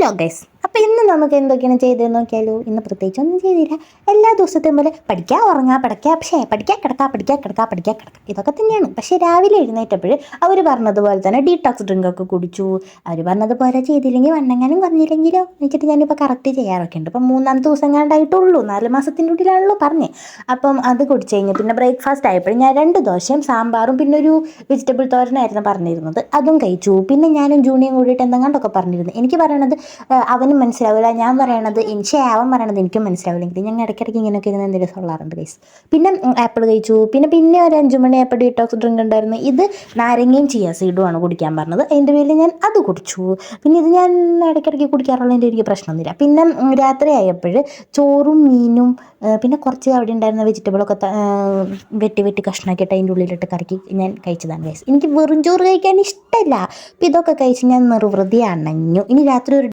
Hello guys, അപ്പോൾ ഇന്ന് നമുക്ക് എന്തൊക്കെയാണ് ചെയ്തതെന്ന് നോക്കിയാലോ. ഇന്ന് പ്രത്യേകിച്ചൊന്നും ചെയ്തില്ല. എല്ലാ ദിവസത്തെയും പോലെ പഠിക്കുക, ഉറങ്ങുക, പഠിക്കുക, കിടക്കുക ഇതൊക്കെ തന്നെയാണ്. പക്ഷേ രാവിലെ എഴുന്നേറ്റപ്പോൾ അവർ പറഞ്ഞതുപോലെ തന്നെ ഡീടോക്സ് ഡ്രിങ്കൊക്കെ കുടിച്ചു. അവർ പറഞ്ഞതുപോലെ ചെയ്തില്ലെങ്കിൽ വണ്ണെങ്ങാനും കുറഞ്ഞില്ലെങ്കിലോ എന്നിട്ട് ഞാനിപ്പോൾ കറക്റ്റ് ചെയ്യാറൊക്കെ ഉണ്ട്. ഇപ്പം 3-ാമത്തെ ദിവസം കണ്ടായിട്ടുള്ളൂ, 4 മാസത്തിൻ്റെ ഉള്ളിലാണല്ലോ പറഞ്ഞേ. അപ്പം അത് കുടിച്ച് കഴിഞ്ഞ് പിന്നെ ബ്രേക്ക്ഫാസ്റ്റ് ആയപ്പോൾ ഞാൻ 2 ദോശയും സാമ്പാറും പിന്നെ ഒരു വെജിറ്റബിൾ തോരനായിരുന്നു പറഞ്ഞിരുന്നത്, അതും കഴിച്ചു. പിന്നെ ഞാനും ജൂണിയും കൂടിയിട്ട് എന്തെങ്കിലുമൊക്കെ പറഞ്ഞിരുന്നു. എനിക്ക് പറയണത് അവനും മനസ്സിലാവില്ല, ഞാൻ പറയണത് അവൻ പറയണത് എനിക്കും മനസ്സിലാവില്ലെങ്കിൽ ഞങ്ങൾ ഇടയ്ക്കിടയ്ക്ക് ഇങ്ങനെയൊക്കെ ഇരുന്ന് എന്തെങ്കിലും സൊള്ളാറുണ്ട് ഗൈസ്. പിന്നെ ആപ്പിൾ കഴിച്ചു. പിന്നെ ഒരു 5 മണിയായപ്പോൾ ഡീടോക്സ് ഡ്രിങ്ക് ഉണ്ടായിരുന്നു. ഇത് നാരങ്ങയും ചിയ സീഡുമാണ് കുടിക്കാൻ പറഞ്ഞത്. അതിൻ്റെ പേരിൽ ഞാൻ അത് കുടിച്ചു. പിന്നെ ഇത് ഞാൻ ഇടയ്ക്കിടയ്ക്ക് കുടിക്കാറുള്ളതിൻ്റെ എനിക്ക് പ്രശ്നമൊന്നുമില്ല. പിന്നെ രാത്രി ആയപ്പോൾ ചോറും മീനും പിന്നെ കുറച്ച് അവിടെ ഉണ്ടായിരുന്ന വെജിറ്റബിളൊക്കെ വെട്ടി കഷ്ണമാക്കിയിട്ട് അതിൻ്റെ ഉള്ളിലിട്ട് കറക്കി ഞാൻ കഴിച്ചതാണ് ഗൈസ്. എനിക്ക് വെറും ചോറ് കഴിക്കാൻ ഇഷ്ടമല്ല. അപ്പോൾ ഇതൊക്കെ കഴിച്ച് ഞാൻ നിർവൃതി അണഞ്ഞു. ഇനി രാത്രി ഒരു